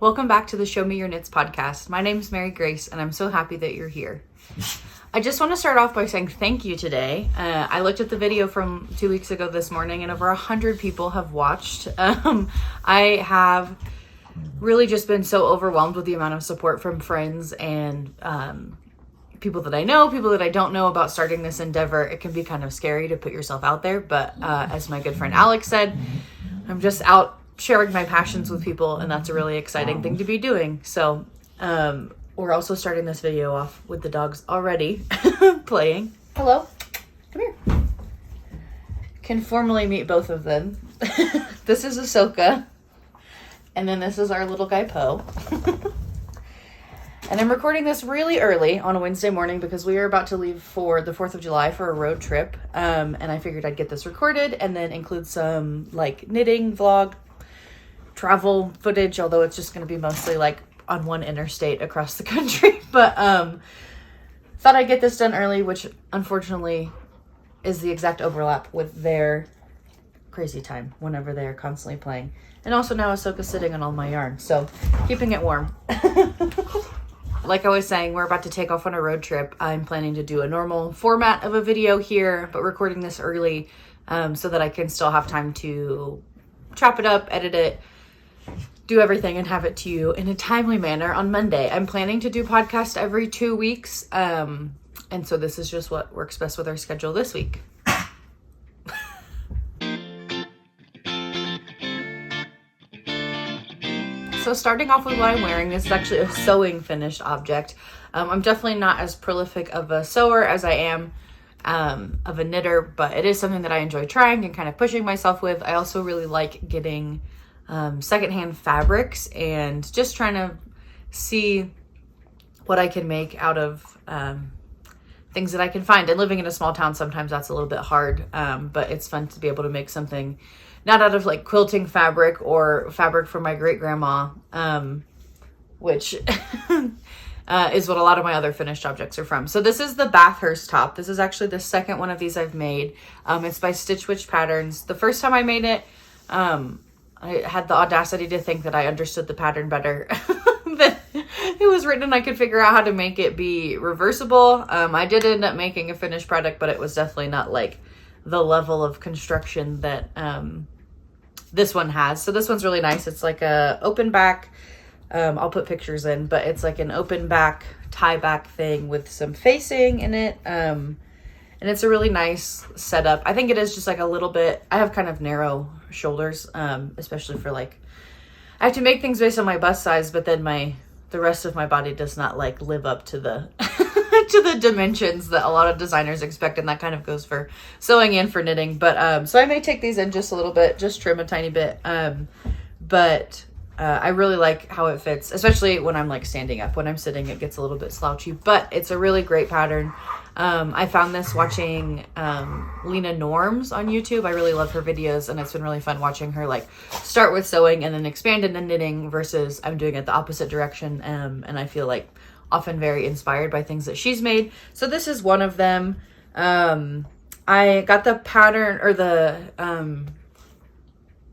Welcome back to the Show Me Your Knits podcast. My name is Mary Grace, and I'm so happy that you're here. I just want to start off by saying thank you today. I looked at the video from 2 weeks ago this morning, and over 100 people have watched. I have really just been so overwhelmed with the amount of support from friends and people that I know, people that I don't know about starting this endeavor. It can be kind of scary to put yourself out there, but as my good friend Alex said, I'm just out sharing my passions with people, and that's a really exciting thing to be doing. So we're also starting this video off with the dogs already playing. Hello, come here. Can formally meet both of them. This is Ahsoka, and then this is our little guy Poe. And I'm recording this really early on a Wednesday morning because we are about to leave for the 4th of July for a road trip. And I figured I'd get this recorded and then include some like knitting vlog, travel footage, although it's just going to be mostly like on one interstate across the country. But thought I'd get this done early, which unfortunately is the exact overlap with their crazy time whenever they are constantly playing. And also now Ahsoka's sitting on all my yarn, so keeping it warm. Like I was saying, we're about to take off on a road trip. I'm planning to do a normal format of a video here, but recording this early so that I can still have time to chop it up, edit it, do everything, and have it to you in a timely manner on Monday. I'm planning to do podcast every 2 weeks, and so this is just what works best with our schedule this week. So starting off with what I'm wearing, this is actually a sewing finished object. I'm definitely not as prolific of a sewer as I am of a knitter, but it is something that I enjoy trying and kind of pushing myself with. I also really like getting secondhand fabrics and just trying to see what I can make out of things that I can find. And living in a small town, sometimes that's a little bit hard, but it's fun to be able to make something not out of like quilting fabric or fabric from my great grandma, which is what a lot of my other finished objects are from. So this is the Bathurst top. This is actually the second one of these I've made. It's by Stitch Witch Patterns. The first time I made it, I had the audacity to think that I understood the pattern better than it was written, and I could figure out how to make it be reversible. I did end up making a finished product, but it was definitely not like the level of construction that this one has. So this one's really nice. It's like a open back, I'll put pictures in, but it's like an open back tie back thing with some facing in it. And it's a really nice setup. I think it is just like a little bit, I have kind of narrow shoulders, especially for like, I have to make things based on my bust size, but then the rest of my body does not like live up to the to the dimensions that a lot of designers expect, and that kind of goes for sewing and for knitting. But so I may take these in just a little bit, just trim a tiny bit, but I really like how it fits, especially when I'm like standing up. When I'm sitting, it gets a little bit slouchy, but it's a really great pattern. I found this watching Lena Norms on YouTube. I really love her videos, and it's been really fun watching her like start with sewing and then expand into knitting versus I'm doing it the opposite direction. And I feel like often very inspired by things that she's made. So this is one of them. I got the pattern or the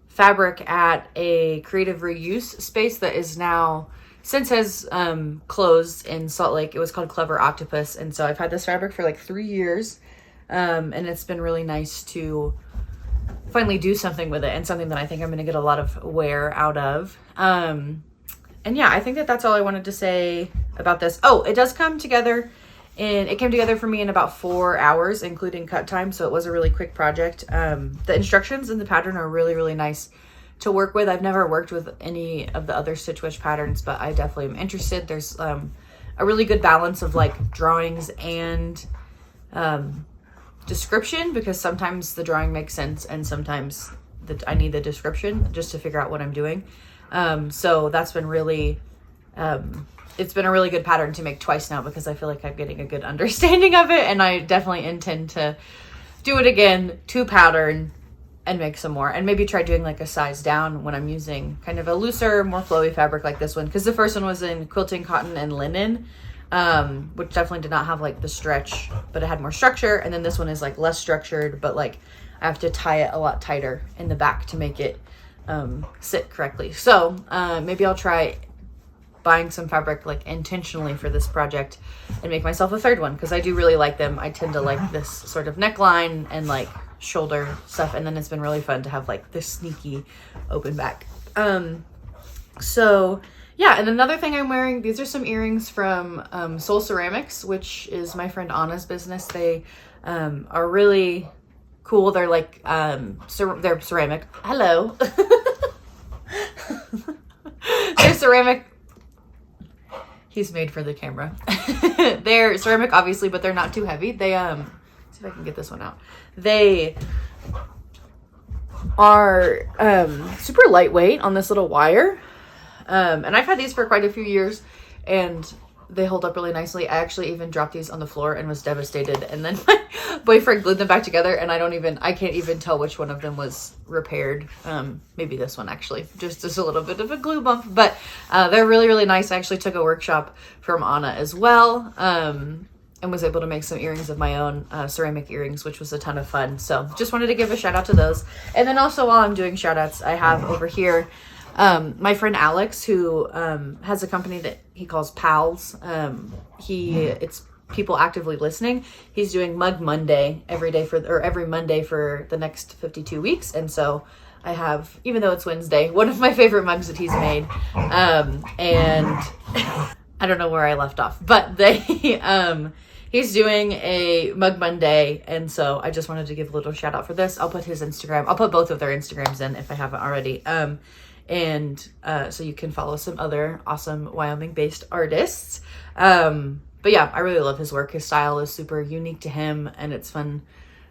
fabric at a creative reuse space that is now since has closed in Salt Lake. It was called Clever Octopus, and so I've had this fabric for like 3 years, and it's been really nice to finally do something with it, and something that I think I'm going to get a lot of wear out of. And yeah, I think that that's all I wanted to say about this. Oh, it does come together, and it came together for me in about 4 hours, including cut time, so it was a really quick project. The instructions and the pattern are really, really nice to work with. I've never worked with any of the other Stitch Witch patterns, but I definitely am interested. There's a really good balance of like drawings and description, because sometimes the drawing makes sense and sometimes I need the description just to figure out what I'm doing. So that's been really, it's been a really good pattern to make twice now, because I feel like I'm getting a good understanding of it, and I definitely intend to do it again to pattern and make some more, and maybe try doing like a size down when I'm using kind of a looser, more flowy fabric like this one, because the first one was in quilting cotton and linen, which definitely did not have like the stretch, but it had more structure. And then this one is like less structured, but like I have to tie it a lot tighter in the back to make it sit correctly. So maybe I'll try buying some fabric like intentionally for this project and make myself a third one, because I do really like them. I tend to like this sort of neckline and like shoulder stuff, and then it's been really fun to have like this sneaky open back. So yeah, and another thing I'm wearing, these are some earrings from Soul Ceramics, which is my friend Anna's business. They are really cool. They're like they're ceramic. Hello. They're ceramic. He's made for the camera. They're ceramic, obviously, but they're not too heavy. They see if I can get this one out. They are super lightweight on this little wire. And I've had these for quite a few years, and they hold up really nicely. I actually even dropped these on the floor and was devastated. And then my boyfriend glued them back together, and I can't even tell which one of them was repaired. Maybe this one actually, just a little bit of a glue bump, but they're really, really nice. I actually took a workshop from Anna as well, and was able to make some earrings of my own, ceramic earrings, which was a ton of fun. So just wanted to give a shout out to those. And then also, while I'm doing shout outs, I have over here my friend Alex, who has a company that he calls Pals. It's people actively listening. He's doing Mug Monday every Monday for the next 52 weeks. And so I have, even though it's Wednesday, one of my favorite mugs that he's made. And I don't know where I left off, but he's doing a Mug Monday. And so I just wanted to give a little shout out for this. I'll put his Instagram. I'll put both of their Instagrams in if I haven't already. So you can follow some other awesome Wyoming-based artists. But yeah, I really love his work. His style is super unique to him, and it's fun.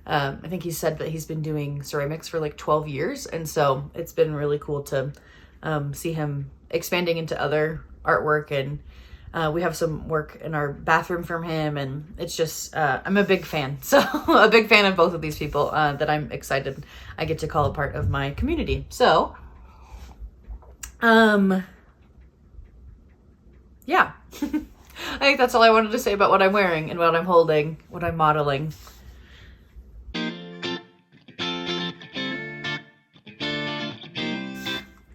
I think he said that he's been doing ceramics for like 12 years. And so it's been really cool to see him expanding into other artwork. And we have some work in our bathroom from him. And it's just, I'm a big fan. So a big fan of both of these people that I'm excited I get to call a part of my community. So yeah, I think that's all I wanted to say about what I'm wearing and what I'm holding, what I'm modeling.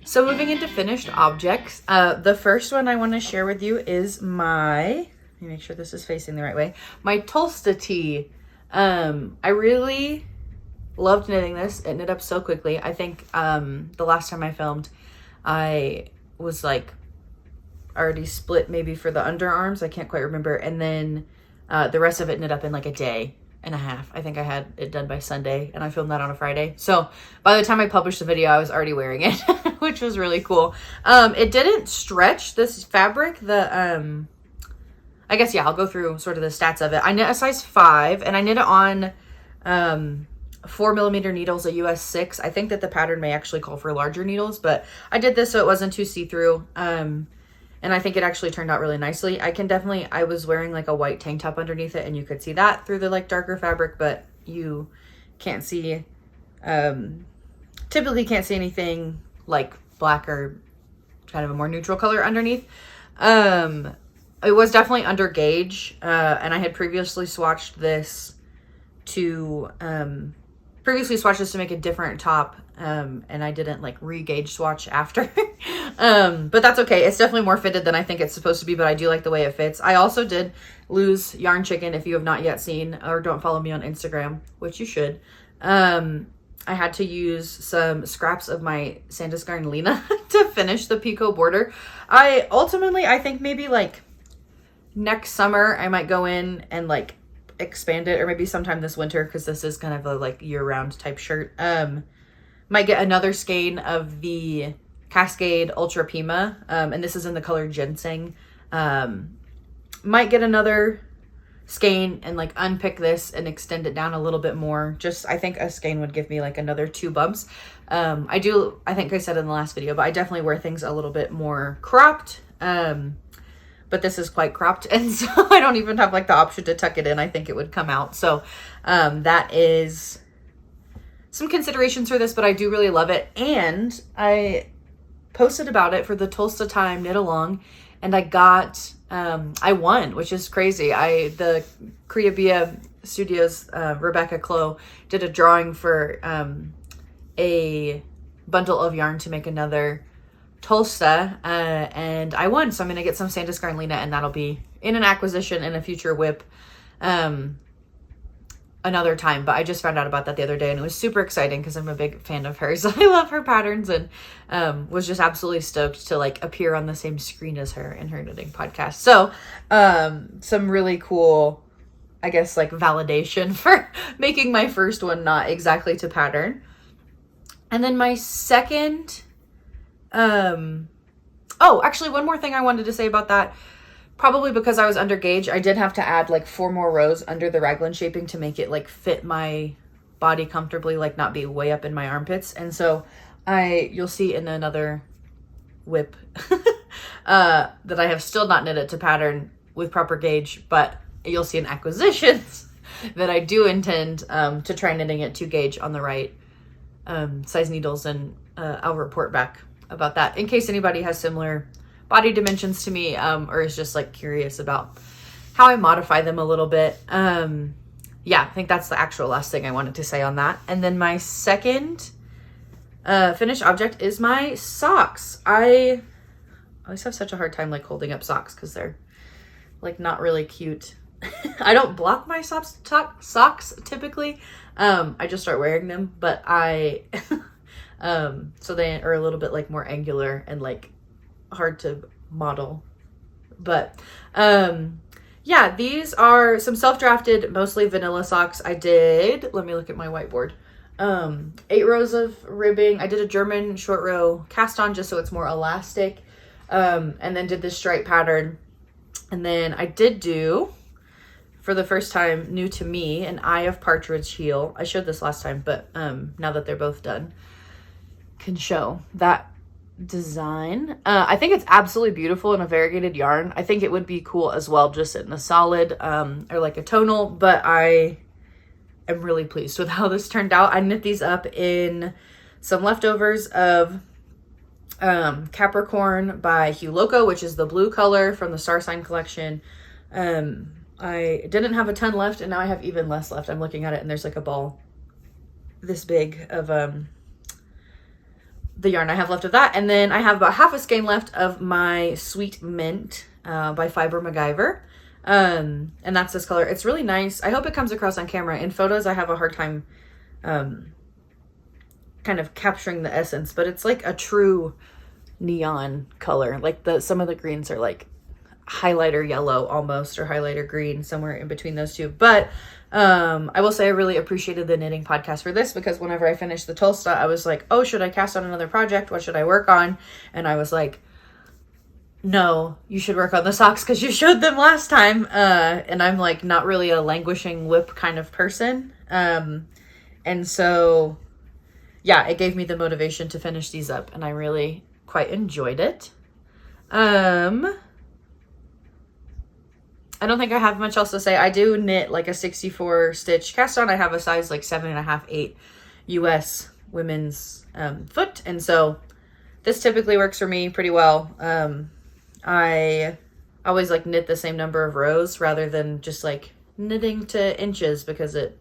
So moving into finished objects, the first one I want to share with you is let me make sure this is facing the right way, my Tolsta tee. I really loved knitting this. It knit up so quickly. I think the last time I filmed, I was like already split maybe for the underarms. I can't quite remember. And then the rest of it knit up in like a day and a half. I think I had it done by Sunday, and I filmed that on a Friday. So by the time I published the video, I was already wearing it, which was really cool. It didn't stretch, this fabric. I guess, yeah, I'll go through sort of the stats of it. I knit a size 5, and I knit it on 4mm needles, a US 6. I think that the pattern may actually call for larger needles, but I did this so it wasn't too see-through. And I think it actually turned out really nicely. I was wearing like a white tank top underneath it, and you could see that through the like darker fabric, but you can't see, typically can't see anything like black or kind of a more neutral color underneath. It was definitely under gauge, and I had previously swatched this to make a different top, and I didn't like re-gauge swatch after. But that's okay. It's definitely more fitted than I think it's supposed to be, but I do like the way it fits. I also did lose Yarn Chicken. If you have not yet seen or don't follow me on Instagram, which you should, I had to use some scraps of my Sandusgarn Lena to finish the Pico border. I think maybe like next summer I might go in and like expand it, or maybe sometime this winter, because this is kind of a like year-round type shirt. Might get another skein of the Cascade Ultra Pima, and this is in the color Ginseng. Might get another skein and like unpick this and extend it down a little bit more. I think a skein would give me like another 2 bumps. I think I said in the last video, but I definitely wear things a little bit more cropped. But this is quite cropped, and so I don't even have like the option to tuck it in. I think it would come out. So that is some considerations for this, but I do really love it. And I posted about it for the Tolsta Time knit along, and I won, which is crazy. The Creabia Studios, Rebecca Clow did a drawing for a bundle of yarn to make another tolsta, and I won. So I'm going to get some Santa Scarlina, and that'll be in an acquisition in a future whip another time. But I just found out about that the other day, and it was super exciting because I'm a big fan of hers. I love her patterns, and was just absolutely stoked to like appear on the same screen as her in her knitting podcast. So some really cool, I guess, like validation for making my first one not exactly to pattern. And then my second, actually one more thing I wanted to say about that. Probably because I was under gauge, I did have to add like 4 more rows under the raglan shaping to make it like fit my body comfortably, like not be way up in my armpits. And so you'll see in another whip that I have still not knitted to pattern with proper gauge, but you'll see in acquisitions that I do intend to try knitting it to gauge on the right size needles, and I'll report back about that in case anybody has similar body dimensions to me, or is just like curious about how I modify them a little bit. Yeah, I think that's the actual last thing I wanted to say on that. And then my second finished object is my socks. I always have such a hard time like holding up socks because they're like not really cute. I don't block my socks typically. I just start wearing them, but so they are a little bit like more angular and like hard to model. But yeah, these are some self-drafted, mostly vanilla socks. I did, let me look at my whiteboard, 8 rows of ribbing. I did a German short row cast on just so it's more elastic, and then did this stripe pattern. And then I did do, for the first time, new to me, an Eye of Partridge heel. I showed this last time, but now that they're both done, can show that design. I think it's absolutely beautiful in a variegated yarn. I think it would be cool as well just in a solid or like a tonal, but I am really pleased with how this turned out. I knit these up in some leftovers of Capricorn by Hue Loco, which is the blue color from the Star Sign collection. I didn't have a ton left, and now I have even less left. I'm looking at it and there's like a ball this big of the yarn I have left of that. And then I have about half a skein left of my Sweet Mint by Fiber MacGyver. And that's this color. It's really nice. I hope it comes across on camera. In photos, I have a hard time kind of capturing the essence, but it's like a true neon color. Like some of the greens are like highlighter yellow almost, or highlighter green, somewhere in between those two. But I will say I really appreciated the knitting podcast for this, because whenever I finished the Tolsta, I was like, oh, should I cast on another project? What should I work on? And I was like, no, you should work on the socks because you showed them last time. And I'm like not really a languishing whip kind of person. And so, yeah, it gave me the motivation to finish these up, and I really quite enjoyed it. I don't think I have much else to say. I do knit like a 64 stitch cast on. I have a size like 7.5, 8 US women's foot. And so this typically works for me pretty well. I always like knit the same number of rows rather than just like knitting to inches, because I'm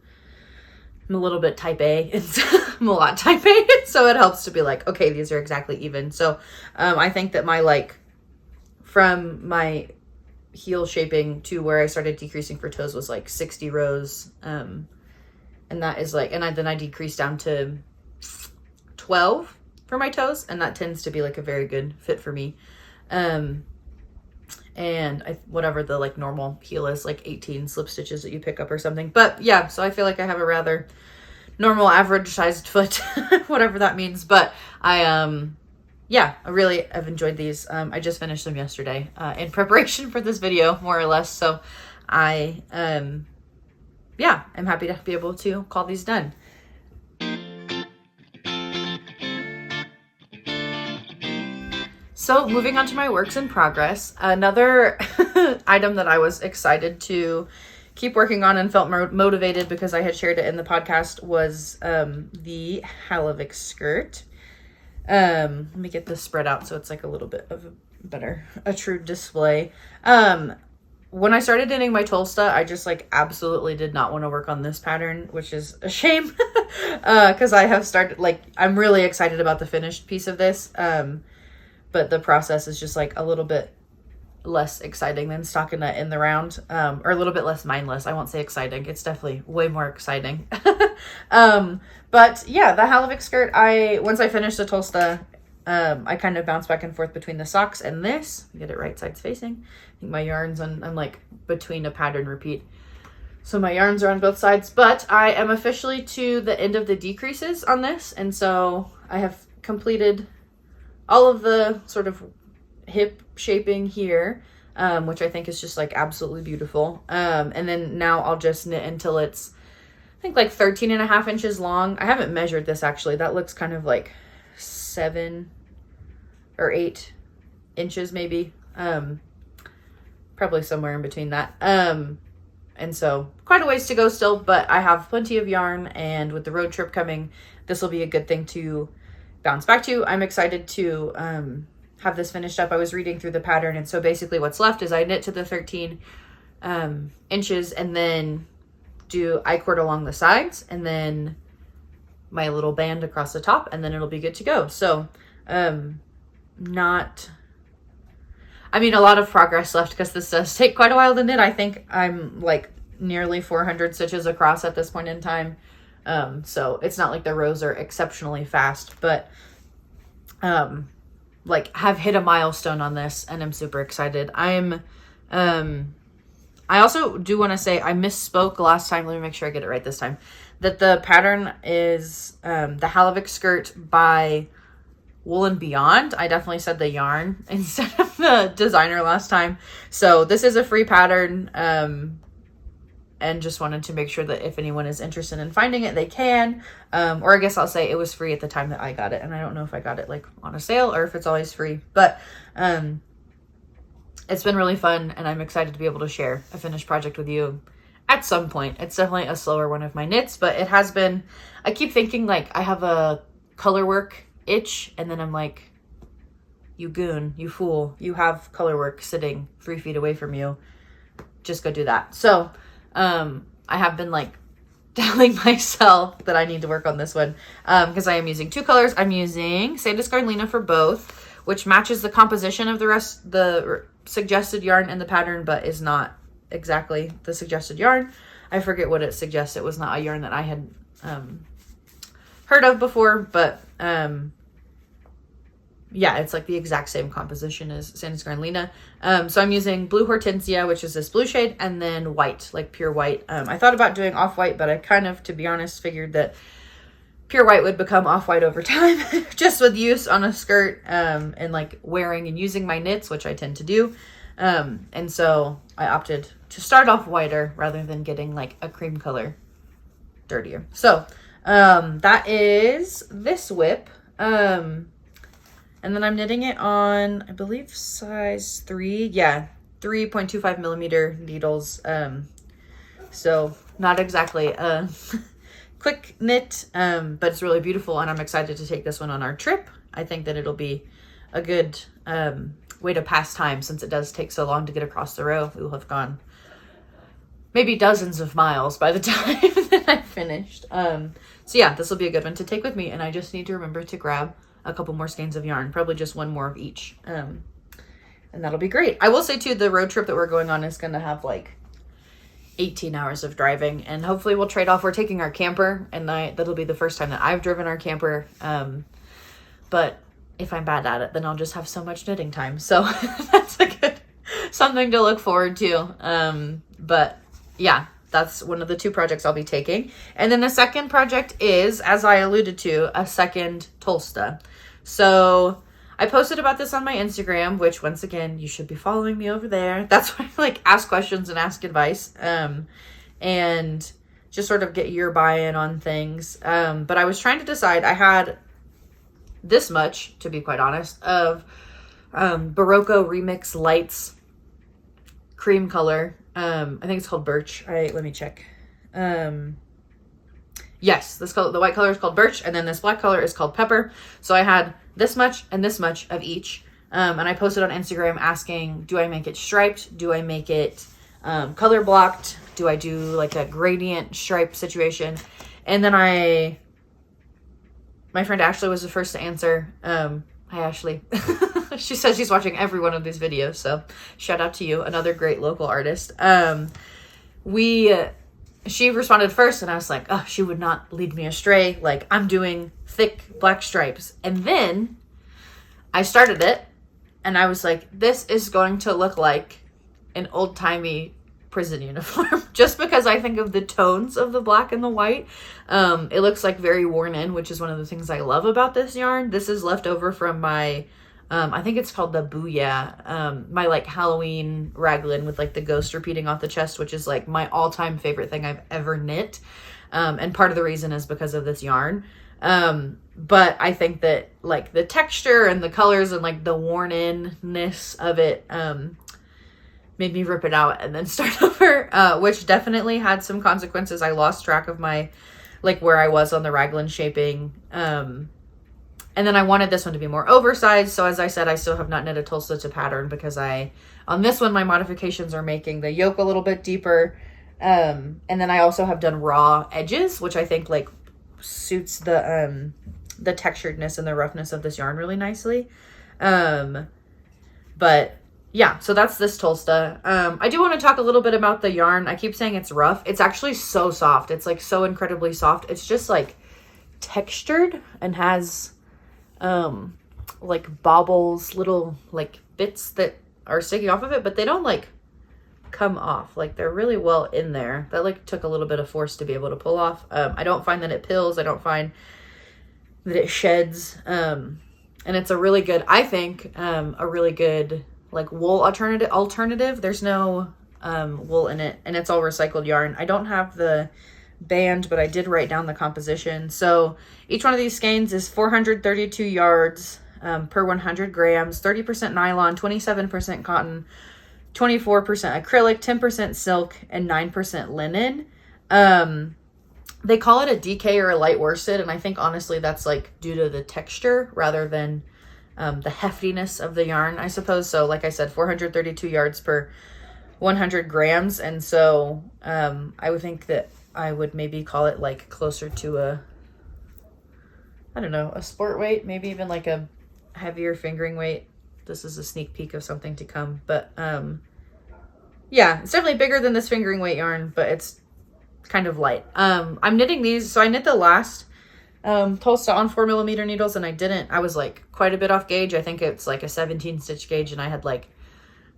a little bit type A. I'm a lot type A. So it helps to be like, okay, these are exactly even. So I think that my like, from my heel shaping to where I started decreasing for toes was like 60 rows. And that is like, then I decreased down to 12 for my toes. And that tends to be like a very good fit for me. And whatever the like normal heel is, like 18 slip stitches that you pick up or something. But yeah, so I feel like I have a rather normal average sized foot, whatever that means. But yeah, I really have enjoyed these. I just finished them yesterday in preparation for this video, more or less. So I, yeah, I'm happy to be able to call these done. So moving on to my works in progress, another item that I was excited to keep working on and felt motivated because I had shared it in the podcast was the Halavik skirt. Let me get this spread out so it's like a little bit of a true display. When I started knitting my Tolsta, I just like absolutely did not want to work on this pattern, which is a shame because I have started, like, I'm really excited about the finished piece of this. but the process is just like a little bit less exciting than stockinette in the round, or a little bit less mindless. I won't say exciting. It's definitely way more exciting. But yeah, the Halovic skirt, once I finished the Tolsta, I kind of bounced back and forth between the socks and this. Get it right sides facing. I think my yarns I'm like between a pattern repeat. So my yarns are on both sides, but I am officially to the end of the decreases on this. And so I have completed all of the sort of hip shaping here, which I think is just like absolutely beautiful. And then now I'll just knit until it's, I think like 13.5 inches long. I haven't measured this actually. That looks kind of like 7 or 8 inches maybe. Probably somewhere in between that. And so quite a ways to go still, but I have plenty of yarn, and with the road trip coming, this will be a good thing to bounce back to. I'm excited to have this finished up. I was reading through the pattern, and so basically what's left is I knit to the 13 inches and then do I-cord along the sides and then my little band across the top, and then it'll be good to go. So a lot of progress left because this does take quite a while to knit. I think I'm like nearly 400 stitches across at this point in time. So it's not like the rows are exceptionally fast, but like have hit a milestone on this, and I'm super excited. I also do want to say I misspoke last time. Let me make sure I get it right this time. That the pattern is the Halovic skirt by Wool and Beyond. I definitely said the yarn instead of the designer last time. So this is a free pattern, and just wanted to make sure that if anyone is interested in finding it, they can. Or I guess I'll say it was free at the time that I got it, and I don't know if I got it like on a sale or if it's always free, but it's been really fun, and I'm excited to be able to share a finished project with you at some point. It's definitely a slower one of my knits, but it has been, I keep thinking like I have a color work itch, and then I'm like, you goon, you fool, you have color work sitting 3 feet away from you. Just go do that. So I have been like telling myself that I need to work on this one because I am using 2 colors. I'm using Sandiscar and Lena for both, which matches the composition of the suggested yarn in the pattern, but is not exactly the suggested yarn. I forget what it suggests. It was not a yarn that I had heard of before, but yeah, it's like the exact same composition as Sandiscar and Lena. So I'm using Blue Hortensia, which is this blue shade, and then white, like pure white. I thought about doing off-white, but I kind of, to be honest, figured that pure white would become off-white over time, just with use on a skirt, and like wearing and using my knits, which I tend to do. And so I opted to start off whiter rather than getting like a cream color dirtier. So that is this whip. And then I'm knitting it on, I believe, size 3. Yeah, 3.25 millimeter needles. So not exactly a quick knit, but it's really beautiful, and I'm excited to take this one on our trip. I think that it'll be a good way to pass time, since it does take so long to get across the row. We will have gone maybe dozens of miles by the time that I finished. So yeah, this will be a good one to take with me, and I just need to remember to grab a couple more skeins of yarn, probably just one more of each, and that'll be great. I will say too, the road trip that we're going on is going to have like 18 hours of driving, and hopefully we'll trade off. We're taking our camper, and that'll be the first time that I've driven our camper, but if I'm bad at it, then I'll just have so much knitting time, so that's a good something to look forward to. But yeah, that's one of the 2 projects I'll be taking. And then the second project is, as I alluded to, a second Tolsta. So I posted about this on my Instagram, which once again, you should be following me over there. That's where I like ask questions and ask advice, and just sort of get your buy-in on things. But I was trying to decide. I had this much, to be quite honest, of Barocco Remix Lights cream color. I think it's called Birch. Let me check. Yes, this color, the white color is called Birch, and then this black color is called Pepper. So I had this much and this much of each. And I posted on Instagram asking, do I make it striped? Do I make it color blocked? Do I do like a gradient stripe situation? And then my friend Ashley was the first to answer. Hi, Ashley. She says she's watching every one of these videos, so shout out to you, another great local artist. She responded first, and I was like, oh, she would not lead me astray. Like, I'm doing thick black stripes. And then I started it, and I was like, this is going to look like an old-timey prison uniform. Just because I think of the tones of the black and the white. It looks like very worn in, which is one of the things I love about this yarn. This is left over from my, I think it's called the Booyah, my like Halloween raglan with like the ghost repeating off the chest, which is like my all-time favorite thing I've ever knit. And part of the reason is because of this yarn. But I think that like the texture and the colors and like the worn in-ness of it, made me rip it out and then start over, which definitely had some consequences. I lost track of my, like where I was on the raglan shaping. And then I wanted this one to be more oversized. So as I said, I still have not knit a tolsta to pattern because on this one, my modifications are making the yoke a little bit deeper. And then I also have done raw edges, which I think like suits the texturedness and the roughness of this yarn really nicely. But yeah, so that's this tolsta. I do want to talk a little bit about the yarn. I keep saying it's rough. It's actually so soft. It's like so incredibly soft. It's just like textured and has like baubles, little like bits that are sticking off of it, but they don't like come off. Like they're really well in there. That like took a little bit of force to be able to pull off. I don't find that it pills. I don't find that it sheds. And it's a really good, I think, a really good like wool alternative. There's no wool in it, and it's all recycled yarn. I don't have the band, but I did write down the composition. So each one of these skeins is 432 yards per 100 grams, 30% nylon, 27% cotton, 24% acrylic, 10% silk, and 9% linen. They call it a DK or a light worsted, and I think honestly that's like due to the texture rather than the heftiness of the yarn, I suppose. So like I said, 432 yards per 100 grams. And so I would think that I would maybe call it like closer to a, I don't know, a sport weight, maybe even like a heavier fingering weight. This is a sneak peek of something to come. But yeah, it's definitely bigger than this fingering weight yarn, but it's kind of light. I'm knitting these. So I knit the last tolsta on 4mm needles, and I was like quite a bit off gauge. I think it's like a 17 stitch gauge, and I had like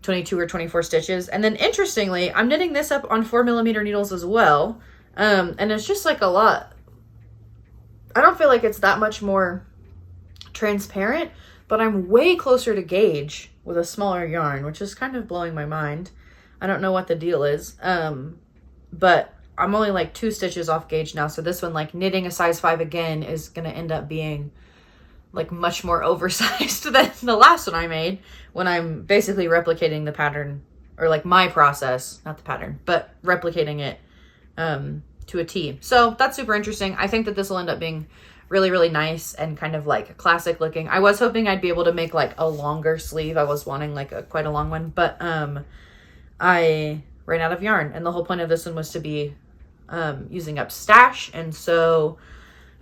22 or 24 stitches. And then interestingly, I'm knitting this up on 4mm needles as well. And it's just like a lot. I don't feel like it's that much more transparent, but I'm way closer to gauge with a smaller yarn, which is kind of blowing my mind. I don't know what the deal is. But I'm only like 2 stitches off gauge now. So this one, like knitting a size 5 again, is going to end up being like much more oversized than the last one I made, when I'm basically replicating the pattern, or like my process, not the pattern, but replicating it to a T. So that's super interesting. I think that this will end up being really, really nice and kind of like classic looking. I was hoping I'd be able to make like a longer sleeve. I was wanting like quite a long one, but I ran out of yarn, and the whole point of this one was to be using up stash. And so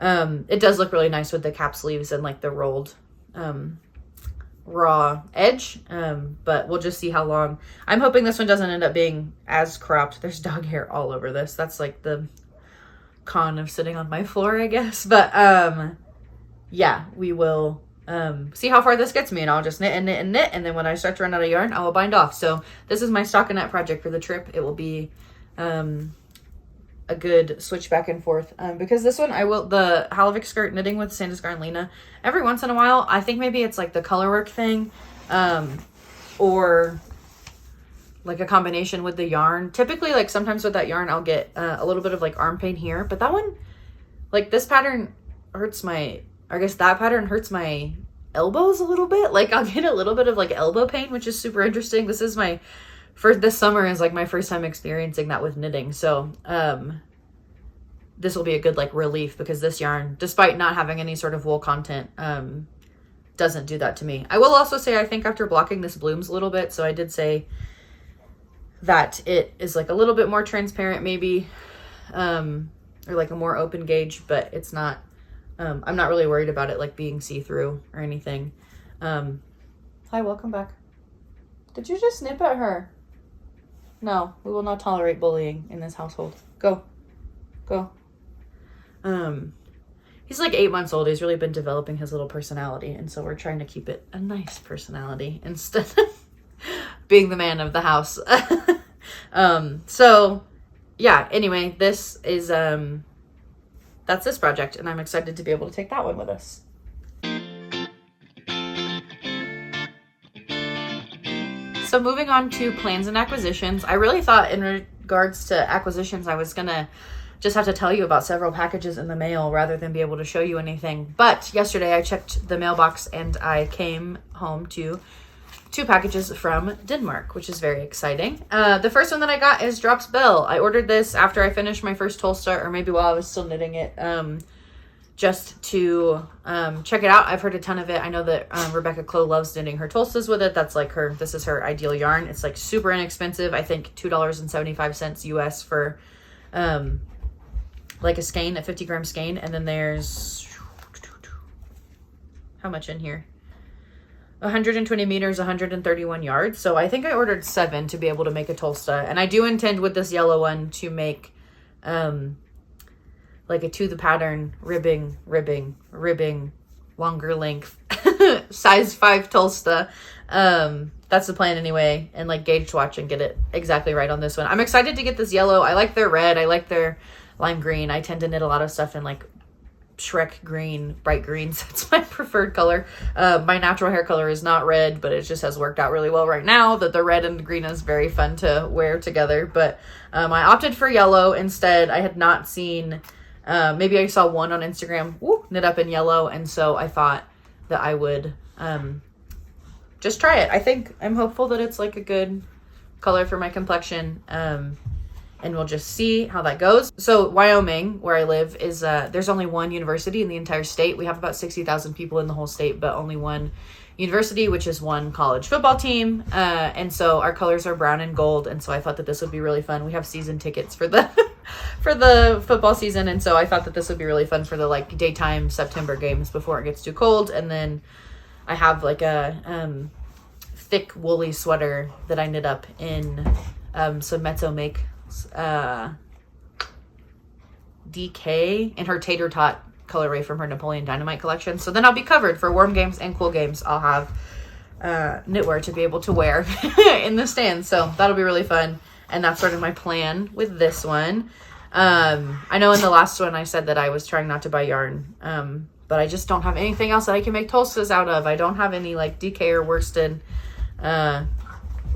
it does look really nice with the cap sleeves and like the rolled raw edge, but we'll just see how long. I'm hoping this one doesn't end up being as cropped. There's dog hair all over this. That's like the con of sitting on my floor, I guess. But yeah, we will see how far this gets me, and I'll just knit and knit and knit, and then when I start to run out of yarn, I will bind off. So this is my stockinette project for the trip. It will be a good switch back and forth, because this one the Halovic skirt knitting with Sanduscar and Lena, every once in a while, I think maybe it's like the color work thing, or like a combination with the yarn. Typically, like sometimes with that yarn, I'll get a little bit of like arm pain here, but that one, like this pattern hurts my, I guess that pattern hurts my elbows a little bit. Like I'll get a little bit of like elbow pain, which is super interesting. This is this summer is like my first time experiencing that with knitting. So this will be a good like relief, because this yarn, despite not having any sort of wool content, doesn't do that to me. I will also say, I think after blocking this blooms a little bit. So I did say that it is like a little bit more transparent maybe, or like a more open gauge, but it's not, I'm not really worried about it like being see-through or anything. Hi, welcome back. Did you just snip at her? No, we will not tolerate bullying in this household. Go. Go. He's like 8 months old. He's really been developing his little personality. And so we're trying to keep it a nice personality instead of being the man of the house. So yeah, anyway, this is, that's this project. And I'm excited to be able to take that one with us. So moving on to plans and acquisitions. I really thought in regards to acquisitions, I was going to just have to tell you about several packages in the mail rather than be able to show you anything. But yesterday I checked the mailbox and I came home to 2 packages from Denmark, which is very exciting. The first one that I got is Drops Bell. I ordered this after I finished my first tolsta, or maybe while I was still knitting it, just to check it out. I've heard a ton of it. I know that Rebecca Clow loves knitting her tolstas with it. That's like this is her ideal yarn. It's like super inexpensive. I think $2.75 US for like a skein, a 50-gram skein. And then there's, how much in here? 120 meters, 131 yards. So I think I ordered 7 to be able to make a tolsta. And I do intend with this yellow one to make like a to the pattern ribbing, longer length, size 5 tolsta. That's the plan anyway. And like gauge swatch and get it exactly right on this one. I'm excited to get this yellow. I like their red. I like their lime green. I tend to knit a lot of stuff in like Shrek green, bright greens. It's my preferred color. My natural hair color is not red, but it just has worked out really well right now that the red and the green is very fun to wear together. But I opted for yellow instead. I had not seen, maybe I saw one on Instagram, knit up in yellow. And so I thought that I would just try it. I'm hopeful that it's like a good color for my complexion. And we'll just see how that goes. So Wyoming, where I live, is there's only one university in the entire state. We have about 60,000 people in the whole state, but only one university, which is one college football team. And so our colors are brown and gold. And so I thought that this would be really fun. We have season tickets for the for the football season. And so I thought that this would be really fun for the like daytime September games before it gets too cold. And then I have like a thick woolly sweater that I knit up in some Mezzo Make DK in her tater tot colorway from her Napoleon Dynamite collection. So then I'll be covered for warm games and cool games. I'll have knitwear to be able to wear in the stands. So that'll be really fun. And that's sort of my plan with this one. I know in the last one I said that I was trying not to buy yarn, but I just don't have anything else that I can make tolstas out of. I don't have any like DK or worsted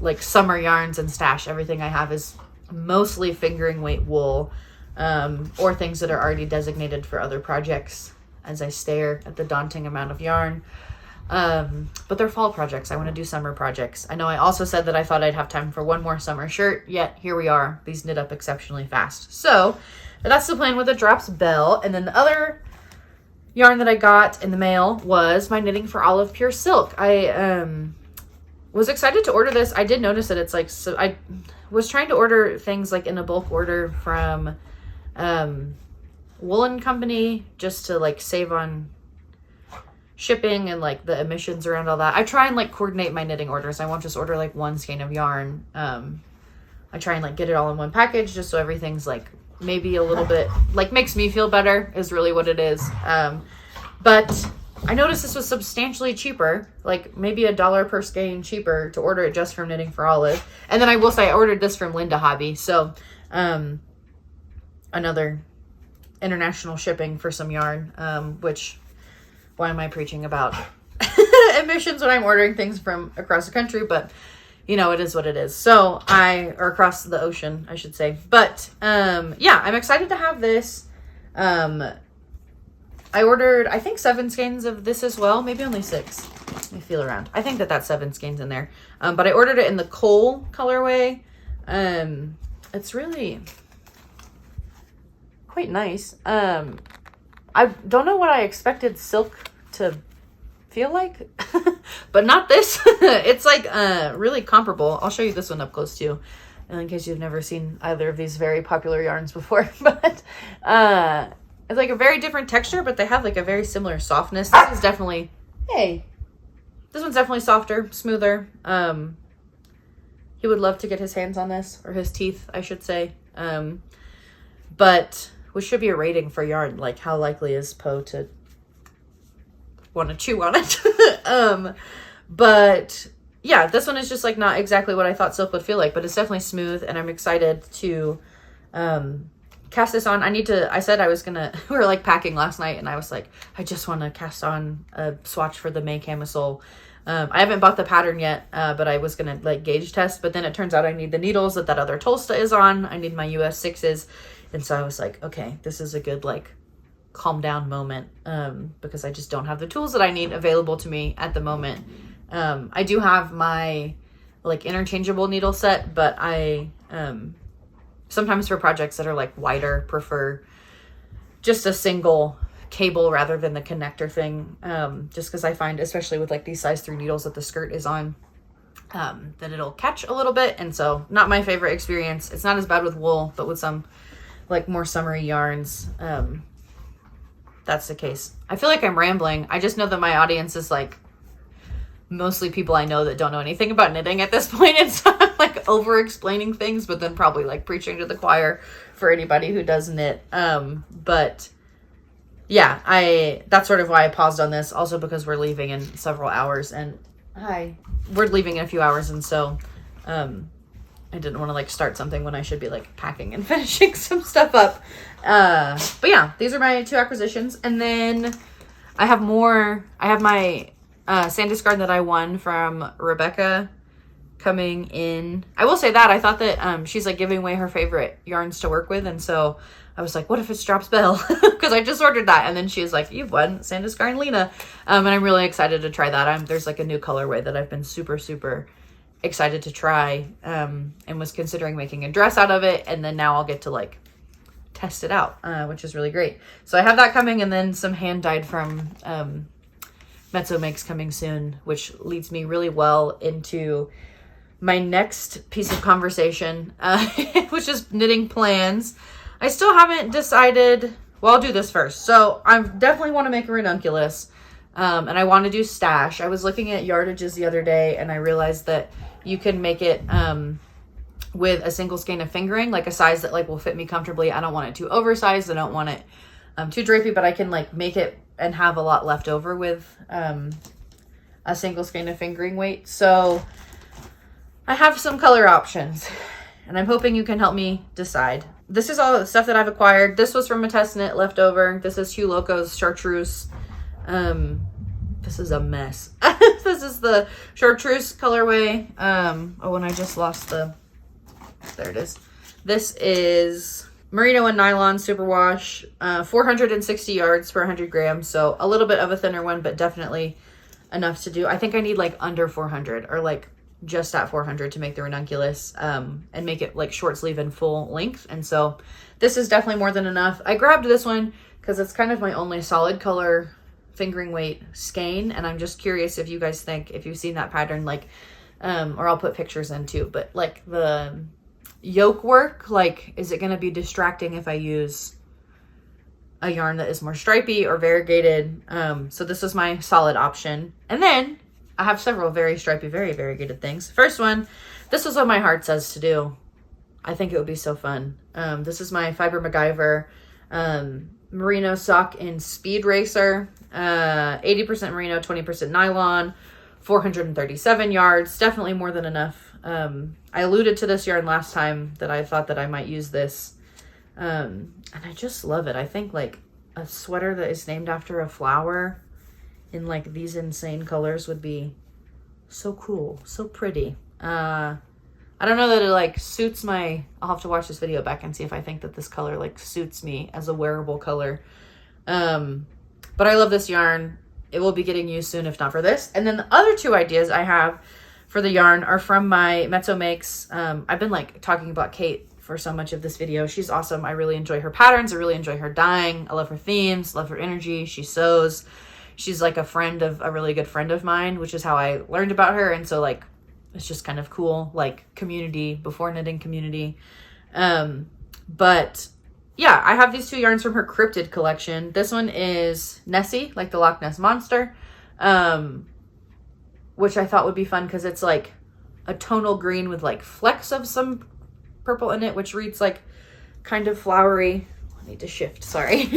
like summer yarns and stash. Everything I have is mostly fingering weight wool, or things that are already designated for other projects as I stare at the daunting amount of yarn. But they're fall projects. I want to do summer projects. I know I also said that I thought I'd have time for one more summer shirt, yet here we are. These knit up exceptionally fast. So that's the plan with the Drops Bell. And then the other yarn that I got in the mail was my Knitting for Olive Pure Silk. I was excited to order this. I did notice that it's like, so I was trying to order things like in a bulk order from Woolen Company just to like save on shipping and like the emissions around all that. I try and like coordinate my knitting orders. I won't just order like one skein of yarn. I try and like get it all in one package just so everything's like maybe a little bit like makes me feel better is really what it is. But I noticed this was substantially cheaper, like maybe $1 per skein cheaper to order it just from Knitting for Olive. And then I will say I ordered this from Linda Hobby. So another international shipping for some yarn, which why am I preaching about emissions when I'm ordering things from across the country? But you know, it is what it is. So or across the ocean, I should say. But yeah, I'm excited to have this. I ordered, I think 7 skeins of this as well. Maybe only 6. Let me feel around. I think that's 7 skeins in there. But I ordered it in the coal colorway. It's really quite nice. I don't know what I expected silk to feel like, but not this. It's like really comparable. I'll show you this one up close too, in case you've never seen either of these very popular yarns before. But it's like a very different texture, but they have like a very similar softness. This is definitely, hey, This one's definitely softer, smoother. He would love to get his hands on this, or his teeth, I should say. But which should be a rating for yarn, like how likely is Poe to want to chew on it. But yeah, this one is just like not exactly what I thought silk would feel like, but it's definitely smooth, and I'm excited to cast this on. I said I was gonna, we were like packing last night, and I was like, I just want to cast on a swatch for the May camisole. I haven't bought the pattern yet, but I was gonna like gauge test, but then it turns out I need the needles that other Tolsta is on. I need my US 6s. And so I was like, okay, this is a good like calm down moment, because I just don't have the tools that I need available to me at the moment. I do have my like interchangeable needle set, but I sometimes for projects that are like wider, prefer just a single cable rather than the connector thing, just because I find, especially with like these size 3 needles that the skirt is on, that it'll catch a little bit. And so not my favorite experience. It's not as bad with wool, but with some like more summery yarns, that's the case. I feel like I'm rambling. I just know that my audience is like mostly people I know that don't know anything about knitting at this point. And so I'm like over explaining things, but then probably like preaching to the choir for anybody who does knit. But yeah, that's sort of why I paused on this, also because we're leaving in several hours, and we're leaving in a few hours. And so, I didn't want to like start something when I should be like packing and finishing some stuff up. But yeah, these are my 2 acquisitions. And then I have my Sandisk garden that I won from Rebecca coming in. I will say that I thought that she's like giving away her favorite yarns to work with. And so I was like, what if it's Drops Bell? Because I just ordered that. And then she was like, you've won Sandisk garden Lena. And I'm really excited to try that. There's like a new colorway that I've been super, super excited to try, and was considering making a dress out of it, and then now I'll get to like test it out, which is really great. So I have that coming, and then some hand dyed from Mezzo Makes coming soon, which leads me really well into my next piece of conversation, which is knitting plans. I still haven't decided. Well, I'll do this first. So I definitely want to make a ranunculus, and I want to do stash. I was looking at yardages the other day, and I realized that you can make it with a single skein of fingering, like a size that like will fit me comfortably. I don't want it too oversized. I don't want it too drapey, but I can like make it and have a lot left over with a single skein of fingering weight. So I have some color options, and I'm hoping you can help me decide. This is all the stuff that I've acquired. This was from a test knit leftover. This is Hugh Loco's chartreuse. This is a mess. This is the chartreuse colorway. Oh, and I just lost there it is. This is merino and nylon superwash, 460 yards per 100 grams. So a little bit of a thinner one, but definitely enough to do. I think I need like under 400 or like just at 400 to make the ranunculus, and make it like short sleeve and full length. And so this is definitely more than enough. I grabbed this one because it's kind of my only solid color fingering weight skein, and I'm just curious if you guys think, if you've seen that pattern, like or I'll put pictures in too, but like the yoke work, like is it going to be distracting if I use a yarn that is more stripy or variegated? So this is my solid option. And then I have several very stripy, very variegated things. First one, this is what my heart says to do. I think it would be so fun. This is my Fiber MacGyver merino sock in Speed Racer, 80% merino, 20% nylon, 437 yards, definitely more than enough. I alluded to this yarn last time that I thought that I might use this, and I just love it. I think like a sweater that is named after a flower in like these insane colors would be so cool, so pretty. I don't know that it like suits my, I'll have to watch this video back and see if I think that this color like suits me as a wearable color. But I love this yarn. It will be getting used soon, if not for this. And then the other 2 ideas I have for the yarn are from my Mezzo Makes. I've been like talking about Kate for so much of this video. She's awesome. I really enjoy her patterns. I really enjoy her dyeing. I love her themes, love her energy. She sews. She's like a really good friend of mine, which is how I learned about her. And so like, it's just kind of cool, like community before knitting community. But yeah, I have these 2 yarns from her Cryptid collection. This one is Nessie, like the Loch Ness Monster. which I thought would be fun because it's like a tonal green with like flecks of some purple in it, which reads like kind of flowery. I need to shift, sorry.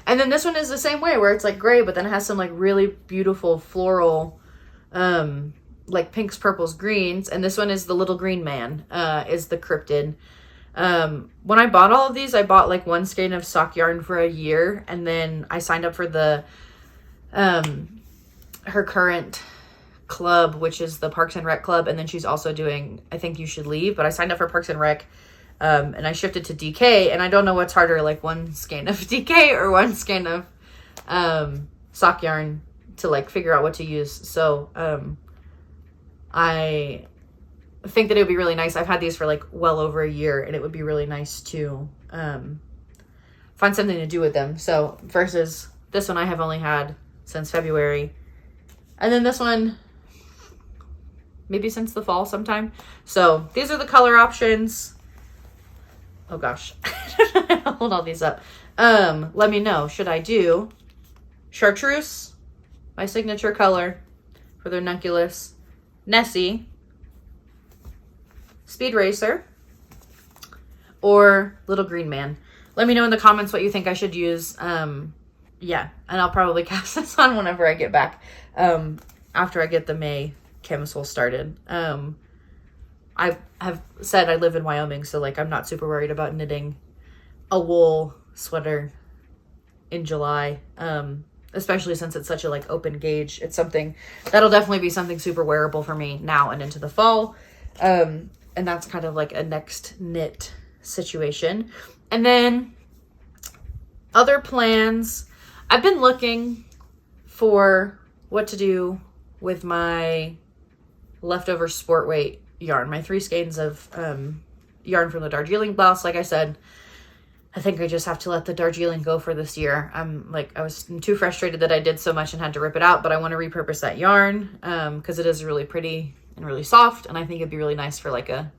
And then this one is the same way, where it's like gray, but then it has some like really beautiful floral, like pinks, purples, greens. And this one is the Little Green Man, is the cryptid. When I bought all of these, I bought like one skein of sock yarn for a year, and then I signed up for the her current club, which is the Parks and Rec club, and then she's also doing I Think You Should Leave, but I signed up for Parks and Rec, and I shifted to DK, and I don't know what's harder, like one skein of DK or one skein of sock yarn to like figure out what to use. So I think that it would be really nice. I've had these for like well over a year, and it would be really nice to find something to do with them. So versus this one I have only had since February, and then this one maybe since the fall sometime. So these are the color options. Oh gosh, hold all these up. Let me know, should I do chartreuse, my signature color for the ranunculus, Nessie, Speed Racer, or Little Green Man? Let me know in the comments what you think I should use. Yeah, and I'll probably cast this on whenever I get back, after I get the May camisole started. I have said I live in Wyoming, so like I'm not super worried about knitting a wool sweater in July, especially since it's such a like open gauge. It's something that'll definitely be something super wearable for me now and into the fall. And that's kind of like a next knit situation. And then other plans, I've been looking for what to do with my leftover sport weight yarn, my 3 skeins of yarn from the Darjeeling blouse. Like I said, I think I just have to let the Darjeeling go for this year. I was too frustrated that I did so much and had to rip it out, but I want to repurpose that yarn because it is really pretty and really soft, and I think it'd be really nice for like a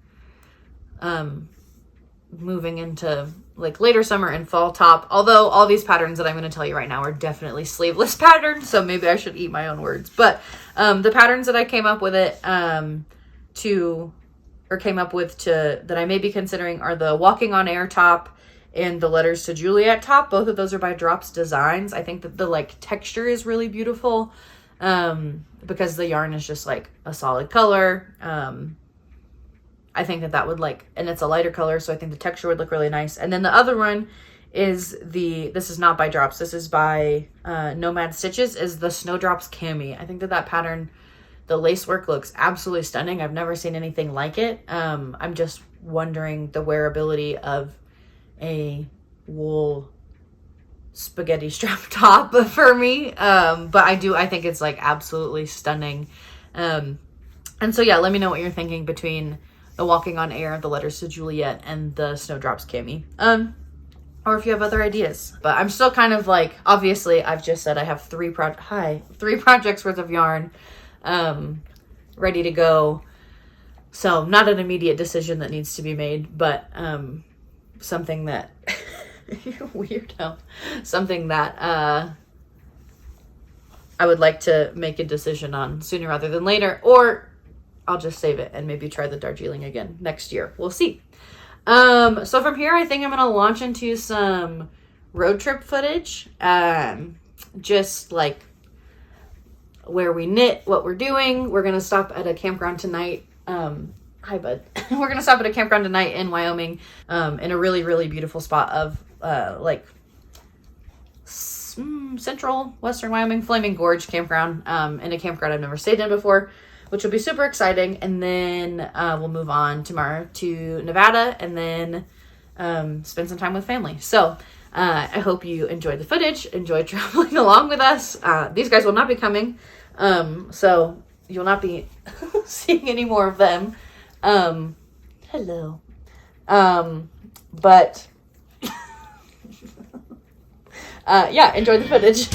moving into like later summer and fall top. Although all these patterns that I'm going to tell you right now are definitely sleeveless patterns, so maybe I should eat my own words. But the patterns that I came up with that I may be considering are the Walking on Air top and the Letters to Juliet top. Both of those are by Drops Designs. I think that the like texture is really beautiful because the yarn is just like a solid color. I think that would like, and it's a lighter color, so I think the texture would look really nice. And then the other one is this is not by Drops, this is by Nomad Stitches, is the Snowdrops Cami. I think that pattern, the lace work looks absolutely stunning. I've never seen anything like it. I'm just wondering the wearability of a wool spaghetti strap top for me. But I think it's like absolutely stunning. And so yeah, let me know what you're thinking between the Walking on Air, the Letters to Juliet, and the Snowdrops Cami. Or if you have other ideas. But I'm still kind of like, obviously I've just said I have 3 projects worth of yarn ready to go. So not an immediate decision that needs to be made, but something that weirdo. Something that I would like to make a decision on sooner rather than later, or I'll just save it and maybe try the Darjeeling again next year. We'll see. So from here, I think I'm going to launch into some road trip footage. Just like where we knit, what we're doing. We're going to stop at a campground tonight. Hi, bud. We're going to stop at a campground tonight in Wyoming, in a really, really beautiful spot of, like central western Wyoming, Flaming Gorge campground, in a campground I've never stayed in before, which will be super exciting. And then we'll move on tomorrow to Nevada and then spend some time with family. So I hope you enjoyed the footage, enjoyed traveling along with us. These guys will not be coming, so you'll not be seeing any more of them. Hello. But yeah, enjoy the footage.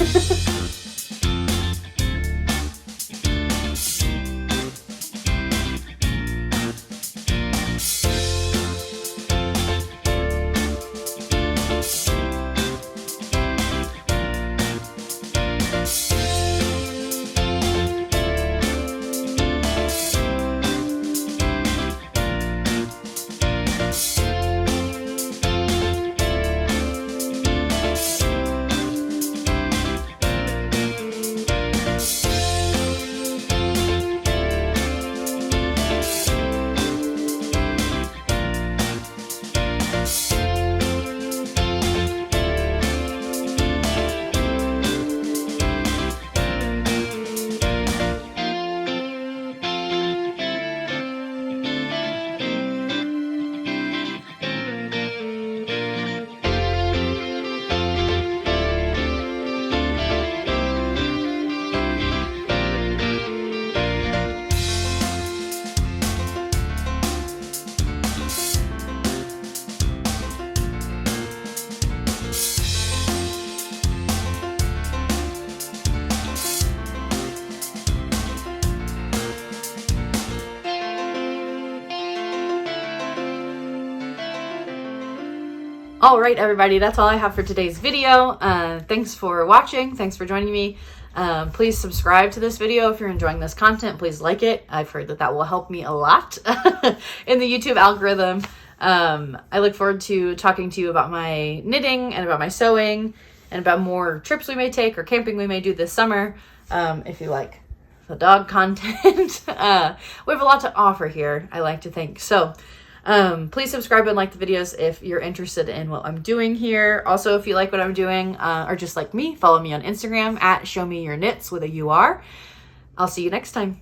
All right, everybody, that's all I have for today's video. Thanks for watching. Thanks for joining me. Please subscribe to this video if you're enjoying this content. Please like it. I've heard that that will help me a lot in the YouTube algorithm. I look forward to talking to you about my knitting and about my sewing and about more trips we may take or camping we may do this summer. If you like the dog content, we have a lot to offer here, I like to think. So please subscribe and like the videos if you're interested in what I'm doing here. Also, if you like what I'm doing, or just like me, follow me on Instagram at showmeurknits with a UR. I'll see you next time.